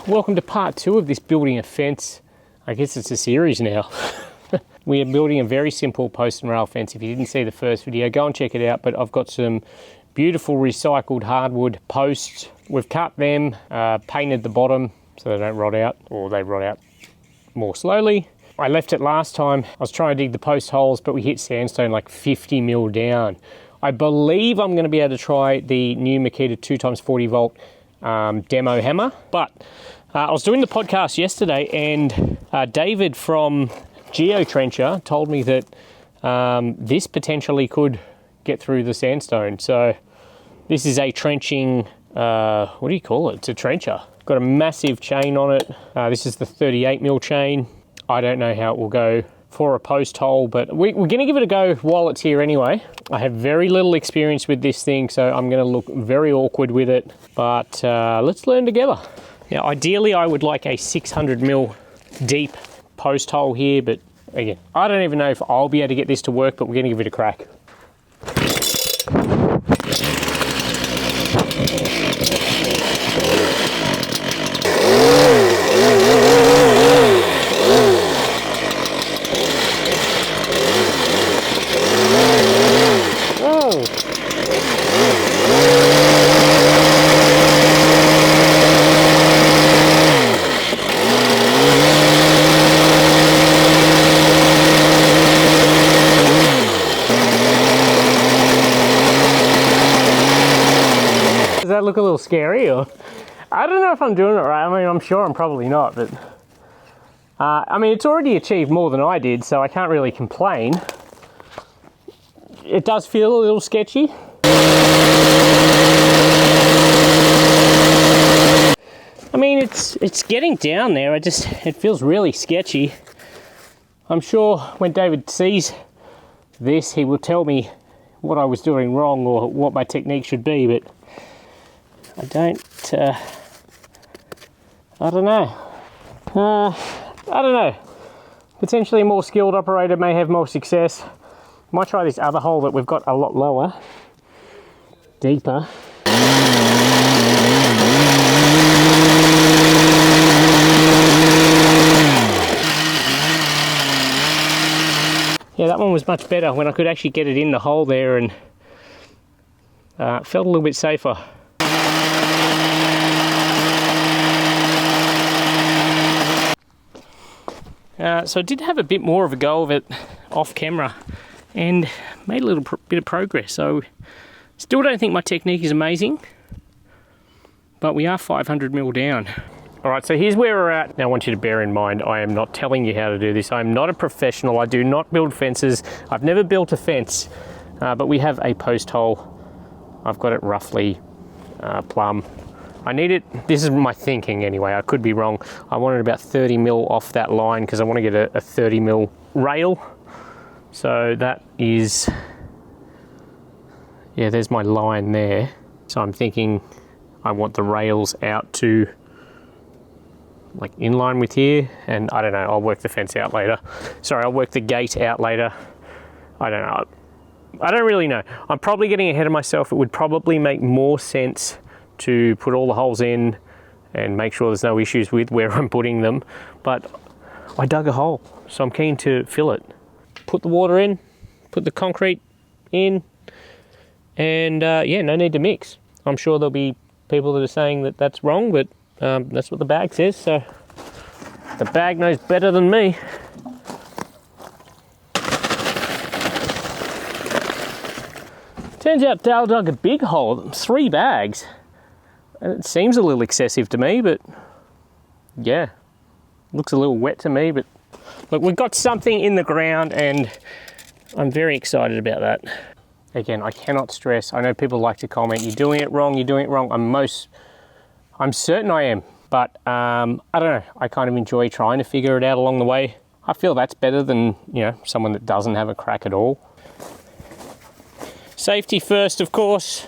Welcome to part 2 of this building a fence. I guess it's a series now. We are building a very simple post and rail fence. If you didn't see the first video, go and check it out. But I've got some beautiful recycled hardwood posts. We've cut them, painted the bottom so they don't rot out, or they rot out more slowly. I left it last time. I was trying to dig the post holes, but we hit sandstone like 50 mil down. I believe I'm going to be able to try the new Makita 2x40 volt demo hammer. But I was doing the podcast yesterday, and David from Geotrencher told me that this potentially could get through the sandstone. So this is a trenching, what do you call it? It's a trencher. Got a massive chain on it. This is the 38 mil chain. I don't know how it will go for a post hole, but we're going to give it a go while it's here anyway. I have very little experience with this thing, so I'm going to look very awkward with it, but let's learn together. Now, ideally, I would like a 600 mil deep post hole here, but again, I don't even know if I'll be able to get this to work, but we're going to give it a crack. Does that look a little scary, or I don't know if I'm doing it right. I mean, I'm sure I'm probably not, but I mean, it's already achieved more than I did, so I can't really complain. It does feel a little sketchy. I mean, it's getting down there. It feels really sketchy. I'm sure when David sees this, he will tell me what I was doing wrong or what my technique should be, but I don't know. I don't know. Potentially a more skilled operator may have more success. Might try this other hole that we've got a lot lower, deeper. Yeah, that one was much better when I could actually get it in the hole there, and it felt a little bit safer. So I did have a bit more of a go of it off camera and made a little bit of progress. So still don't think my technique is amazing, but we are 500 mil down. All right, so here's where we're at. Now I want you to bear in mind, I am not telling you how to do this. I'm not a professional. I do not build fences. I've never built a fence, but we have a post hole. I've got it roughly plumb. I need it, this is my thinking anyway, I could be wrong. I wanted about 30 mil off that line because I want to get a 30 mil rail. So that is, yeah, there's my line there. So I'm thinking I want the rails out to like in line with here, and I don't know, I'll work the fence out later. Sorry, I'll work the gate out later. I don't know. I don't really know. I'm probably getting ahead of myself. It would probably make more sense to put all the holes in and make sure there's no issues with where I'm putting them. But I dug a hole, so I'm keen to fill it. Put the water in, put the concrete in, and yeah, no need to mix. I'm sure there'll be people that are saying that that's wrong, but that's what the bag says, so the bag knows better than me. Turns out Dale dug a big hole, 3 bags. And it seems a little excessive to me, but yeah, looks a little wet to me. But look, we've got something in the ground, and I'm very excited about that. Again, I cannot stress, I know people like to comment, you're doing it wrong, you're doing it wrong. I'm certain I am, but I don't know, I kind of enjoy trying to figure it out along the way. I feel that's better than, you know, someone that doesn't have a crack at all. Safety first, of course.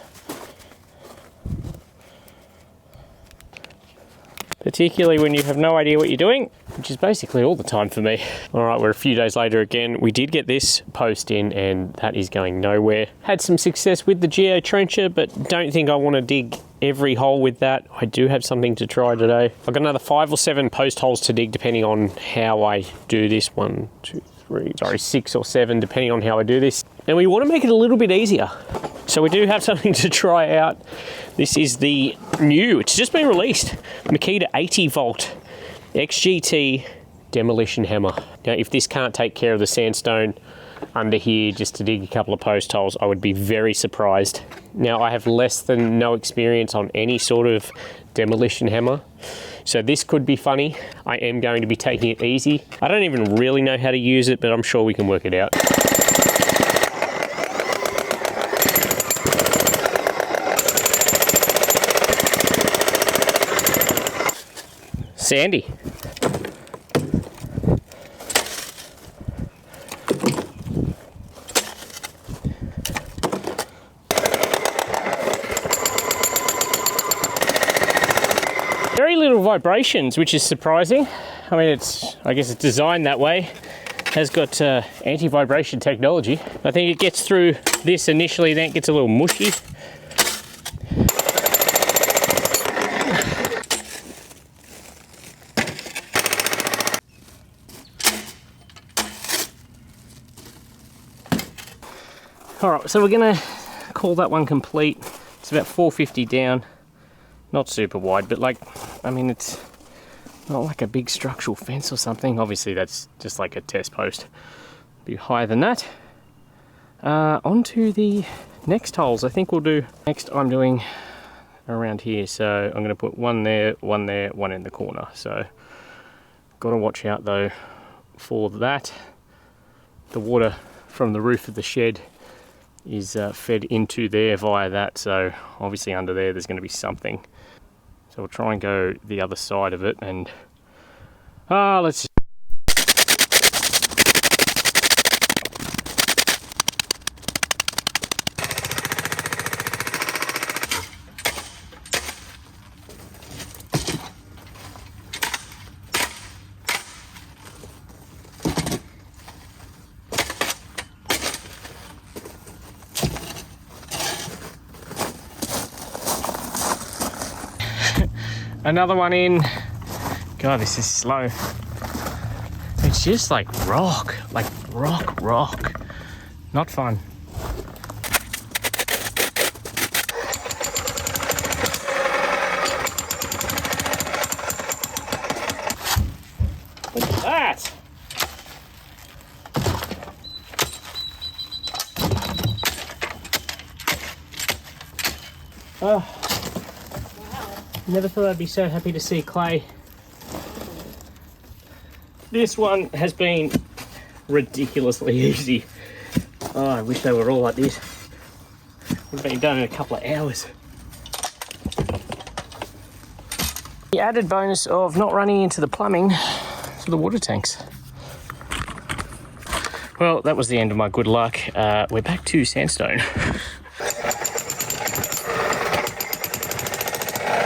Particularly when you have no idea what you're doing. which is basically all the time for me. All right, we're a few days later again. We did get this post in and that is going nowhere. Had some success with the geotrencher, but don't think I want to dig every hole with that. I do have something to try today. I've got another 5 or 7 post holes to dig depending on how I do this. 1, 2, 3, sorry, 6 or 7 depending on how I do this. And we want to make it a little bit easier. So we do have something to try out. This is the new, it's just been released, Makita 80 volt XGT demolition hammer. Now, if this can't take care of the sandstone under here just to dig a couple of post holes, I would be very surprised. Now, I have less than no experience on any sort of demolition hammer, so this could be funny. I am going to be taking it easy. I don't even really know how to use it, but I'm sure we can work it out. Sandy. Very little vibrations, which is surprising. I mean, I guess it's designed that way. Has got anti-vibration technology. I think it gets through this initially, then it gets a little mushy. All right, so we're gonna call that one complete. It's about 450 down, not super wide, but like, I mean, it's not like a big structural fence or something. Obviously that's just like a test post. Be higher than that. Onto the next holes. I think we'll do, next I'm doing around here. So I'm gonna put one there, one in the corner. So gotta watch out though for that. The water from the roof of the shed is fed into there via that, so obviously under there's going to be something. So we'll try and go the other side of it and let's just another one in. God, this is slow. It's just like rock. Not fun. Look at that. Oh. Never thought I'd be so happy to see clay. This one has been ridiculously easy. Oh, I wish they were all like this. Would have been done in a couple of hours. The added bonus of not running into the plumbing for the water tanks. Well, that was the end of my good luck. We're back to sandstone.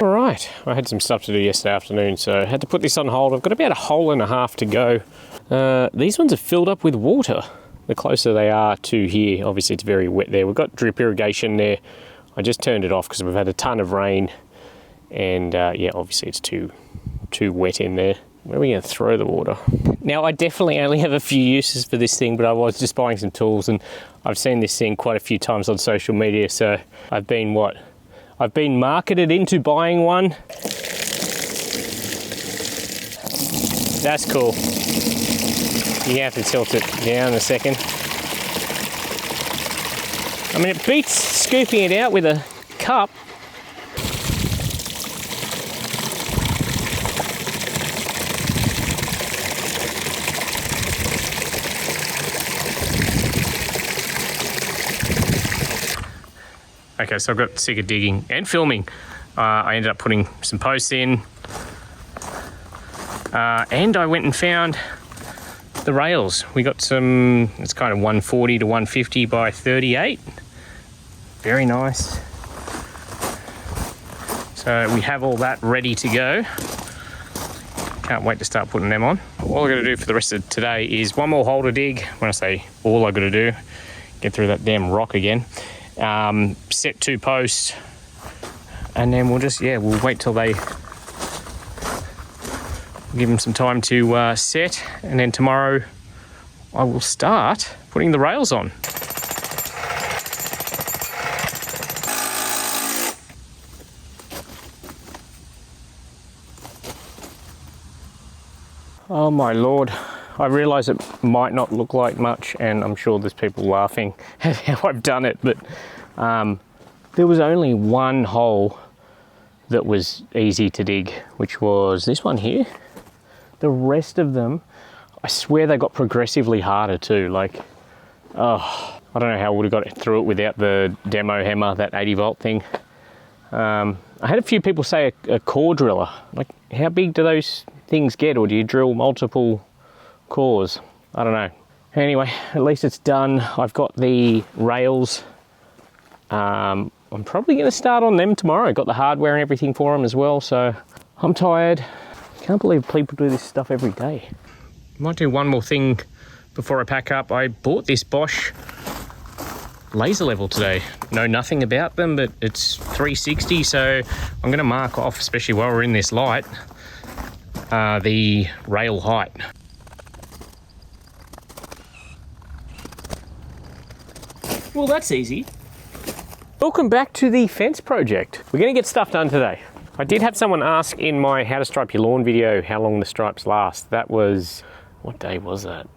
All right, I had some stuff to do yesterday afternoon, so I had to put this on hold. I've got about 1.5 holes to go. These ones are filled up with water. The closer they are to here, obviously it's very wet there. We've got drip irrigation there. I just turned it off because we've had a ton of rain, and yeah, obviously it's too wet in there. Where are we going to throw the water? Now, I definitely only have a few uses for this thing, but I was just buying some tools, and I've seen this thing quite a few times on social media, so I've been I've been marketed into buying one. That's cool. You have to tilt it down a second. I mean, it beats scooping it out with a cup. Okay, so I've got sick of digging and filming. I ended up putting some posts in, and I went and found the rails. We got some, it's kind of 140 to 150 by 38. Very nice. So we have all that ready to go. Can't wait to start putting them on. All I got to do for the rest of today is one more hole to dig. When I say all I got to do, get through that damn rock again. Set 2 posts, and then we'll just, we'll wait till they give them some time to set, and then tomorrow I will start putting the rails on. Oh my lord, I realise it might not look like much, and I'm sure there's people laughing at how I've done it, but there was only one hole that was easy to dig, which was this one here. The rest of them, I swear they got progressively harder too. Like, oh, I don't know how I would have got through it without the demo hammer, that 80 volt thing. I had a few people say a core driller. Like, how big do those things get, or do you drill multiple cores? I don't know. Anyway, at least it's done. I've got the rails. I'm probably going to start on them tomorrow. Got the hardware and everything for them as well, so I'm tired. Can't believe people do this stuff every day. Might do one more thing before I pack up. I bought this Bosch laser level today. Know nothing about them, but it's 360, so I'm going to mark off, especially while we're in this light, the rail height. Well, that's easy. Welcome back to the fence project. We're going to get stuff done today. I did have someone ask in my how to stripe your lawn video how long the stripes last. That was, what day was that?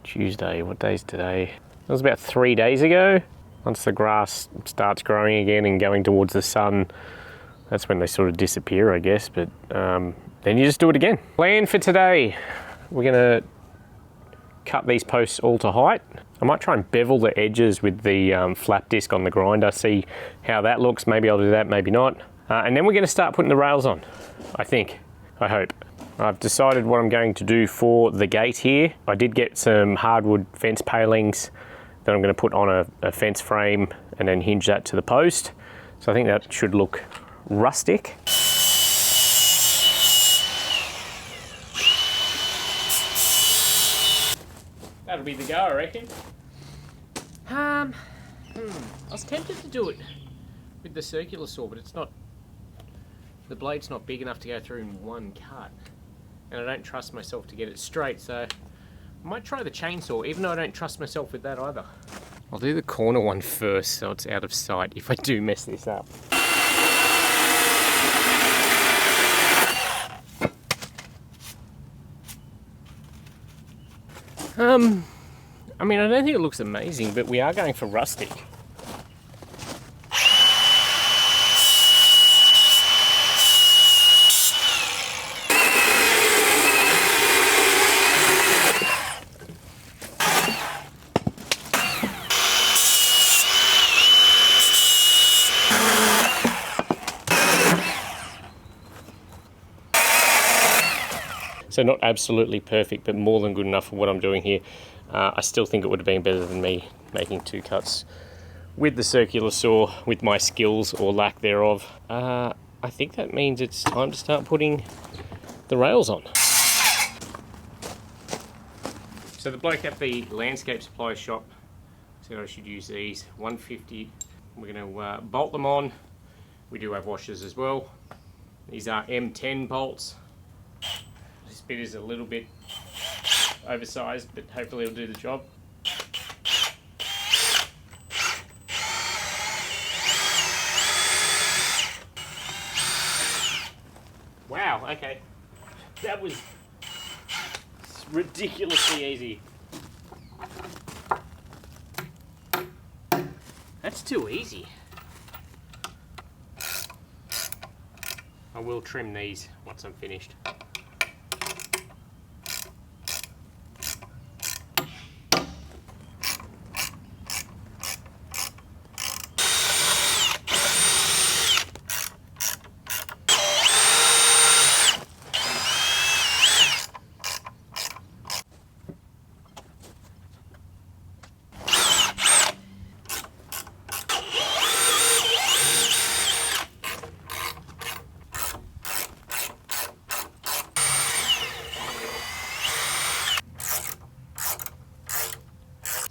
Tuesday. What day is today? That was about 3 days ago. Once the grass starts growing again and going towards the sun, that's when they sort of disappear, I guess. But then you just do it again. Plan for today. We're going to cut these posts all to height. I might try and bevel the edges with the flat disc on the grinder, see how that looks. Maybe I'll do that, maybe not. And then we're going to start putting the rails on, I think. I hope. I've decided what I'm going to do for the gate here. I did get some hardwood fence palings that I'm going to put on a fence frame and then hinge that to the post. So I think that should look rustic. That'll be the go, I reckon. I was tempted to do it with the circular saw, but it's not, the blade's not big enough to go through in one cut. And I don't trust myself to get it straight, so I might try the chainsaw, even though I don't trust myself with that either. I'll do the corner one first so it's out of sight if I do mess this up. I mean, I don't think it looks amazing, but we are going for rustic. So not absolutely perfect, but more than good enough for what I'm doing here. I still think it would have been better than me making 2 cuts with the circular saw with my skills or lack thereof. I think that means it's time to start putting the rails on. So the bloke at the landscape supply shop said I should use these 150. We're going to bolt them on. We do have washers as well. These are M10 bolts. This bit is a little bit oversized, but hopefully it'll do the job. Wow, okay. That was ridiculously easy. That's too easy. I will trim these once I'm finished.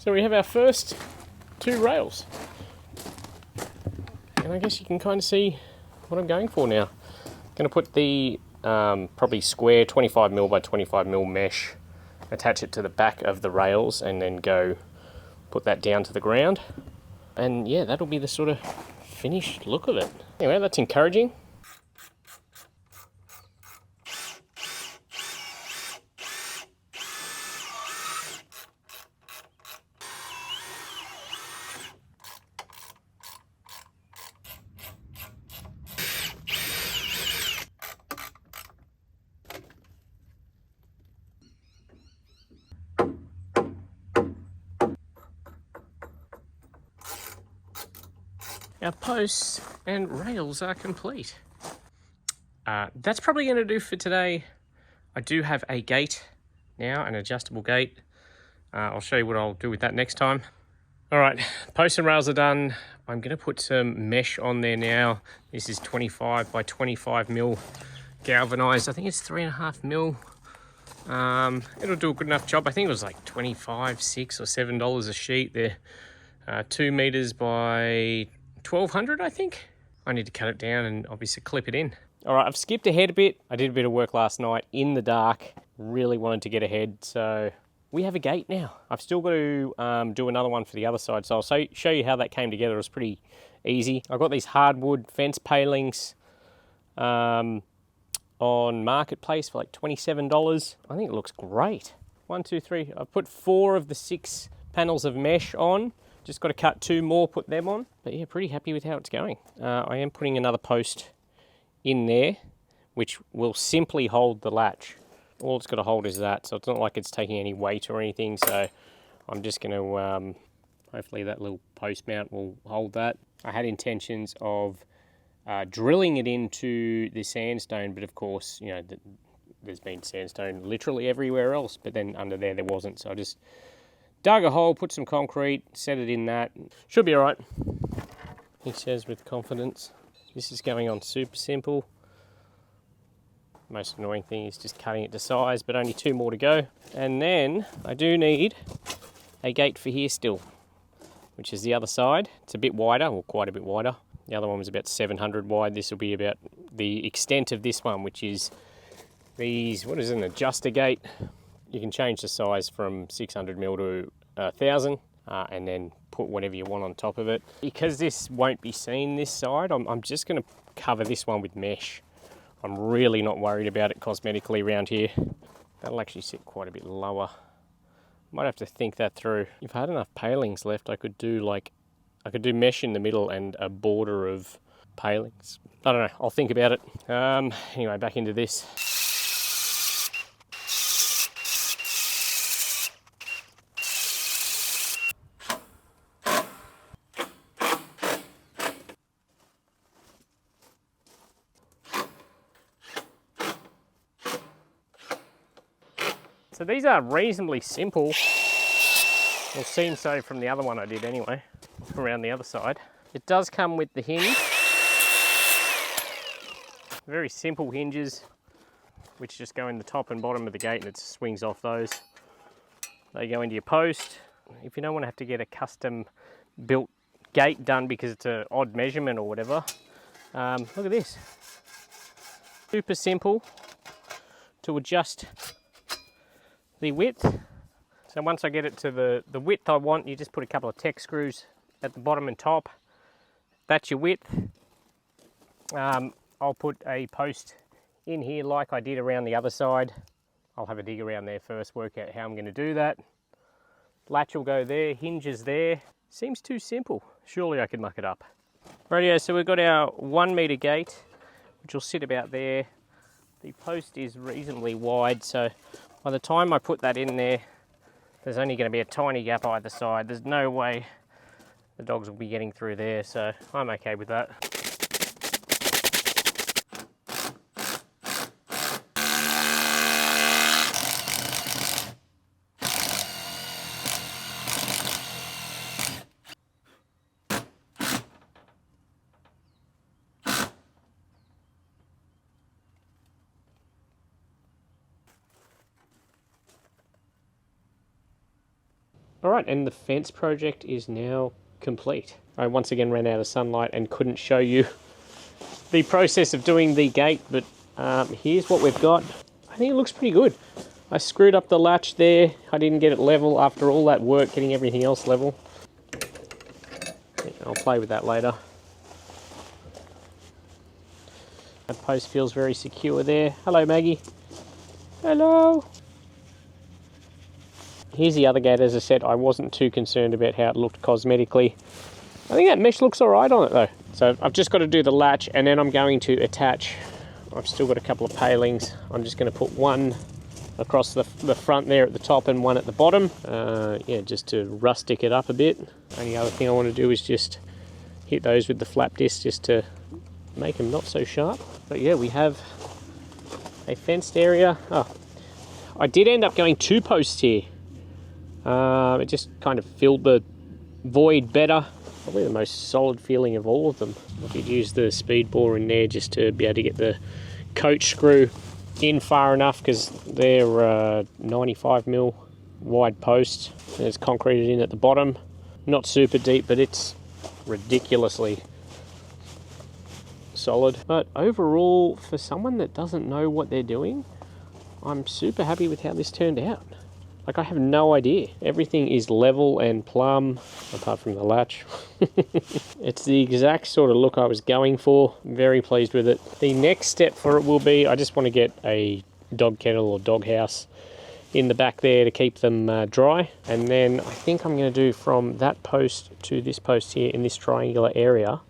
So we have our first 2 rails. And I guess you can kind of see what I'm going for now. I'm going to put the probably square 25mm by 25mm mesh, attach it to the back of the rails, and then go put that down to the ground. And yeah, that'll be the sort of finished look of it. Anyway, that's encouraging. Our posts and rails are complete. That's probably going to do for today. I do have a gate now, an adjustable gate. I'll show you what I'll do with that next time. All right, posts and rails are done. I'm going to put some mesh on there now. This is 25 by 25mm galvanized. I think it's 3.5mm. It'll do a good enough job. I think it was like $25, $6 or $7 a sheet. They're 2 meters by 1200, I think. I need to cut it down and obviously clip it in. All right, I've skipped ahead a bit. I did a bit of work last night in the dark. Really wanted to get ahead, so we have a gate now. I've still got to do another one for the other side, so I'll show you how that came together. It was pretty easy. I've got these hardwood fence palings on Marketplace for like $27. I think it looks great. 1, 2, 3. I've put 4 of the 6 panels of mesh on. Just got to cut 2 more, put them on. But yeah, pretty happy with how it's going. I am putting another post in there, which will simply hold the latch. All it's got to hold is that, so it's not like it's taking any weight or anything. So I'm just going to, hopefully that little post mount will hold that. I had intentions of drilling it into the sandstone, but of course, you know, there's been sandstone literally everywhere else, but then under there wasn't. So I just dug a hole, put some concrete, set it in that. Should be all right, he says with confidence. This is going on super simple. Most annoying thing is just cutting it to size, but only 2 more to go. And then I do need a gate for here still, which is the other side. It's a bit wider, or quite a bit wider. The other one was about 700 wide. This will be about the extent of this one, which is these, what is an adjuster gate. You can change the size from 600mm to 1000, and then put whatever you want on top of it. Because this won't be seen this side, I'm just going to cover this one with mesh. I'm really not worried about it cosmetically around here. That'll actually sit quite a bit lower. Might have to think that through. If I had enough palings left, I could do mesh in the middle and a border of palings. I don't know, I'll think about it. Anyway, back into this. So these are reasonably simple. Or seem so from the other one I did anyway, around the other side. It does come with the hinge. Very simple hinges, which just go in the top and bottom of the gate, and it swings off those. They go into your post. If you don't want to have to get a custom built gate done because it's an odd measurement or whatever, look at this. Super simple to adjust the width. So once I get it to the width I want, you just put a couple of Tech screws at the bottom and top. That's your width. I'll put a post in here like I did around the other side. I'll have a dig around there first, work out how I'm going to do that. Latch will go there, hinges there. Seems too simple. Surely I could muck it up. Rightio, so we've got our 1 meter gate, which will sit about there. The post is reasonably wide, so by the time I put that in there, there's only going to be a tiny gap either side. There's no way the dogs will be getting through there, so I'm okay with that. All right, and the fence project is now complete. I once again ran out of sunlight and couldn't show you the process of doing the gate, but here's what we've got. I think it looks pretty good. I screwed up the latch there. I didn't get it level after all that work getting everything else level. I'll play with that later. That post feels very secure there. Hello, Maggie. Hello. Here's the other gate. As I said, I wasn't too concerned about how it looked cosmetically. I think that mesh looks all right on it though. So I've just got to do the latch, and then I'm going to attach. I've still got a couple of palings. I'm just going to put one across the front there at the top and one at the bottom. Yeah, just to rustic it up a bit. Only other thing I want to do is just hit those with the flap disc just to make them not so sharp. But yeah, we have a fenced area. Oh, I did end up going 2 posts here. It just kind of filled the void better. Probably the most solid feeling of all of them. I could use the speed bore in there just to be able to get the coach screw in far enough, because they're 95mm wide posts. And it's concreted in at the bottom. Not super deep, but it's ridiculously solid. But overall, for someone that doesn't know what they're doing, I'm super happy with how this turned out. Like, I have no idea. Everything is level and plumb, apart from the latch. It's the exact sort of look I was going for. Very pleased with it. The next step for it will be, I just want to get a dog kennel or dog house in the back there to keep them dry. And then I think I'm going to do from that post to this post here in this triangular area,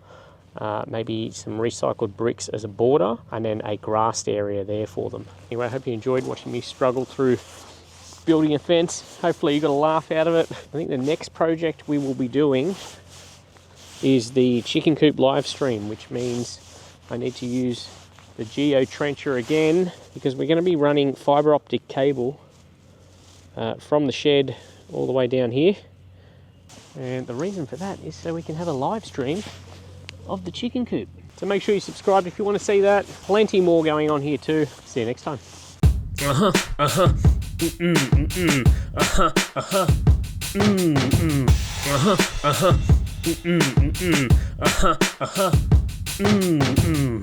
maybe some recycled bricks as a border, and then a grassed area there for them. Anyway, I hope you enjoyed watching me struggle through building a fence. Hopefully you got a laugh out of it. I think the next project we will be doing is the chicken coop live stream, which means I need to use the geo trencher again, because we're going to be running fiber optic cable from the shed all the way down here. And the reason for that is so we can have a live stream of the chicken coop. So make sure you subscribe if you want to see that. Plenty more going on here too. See you next time.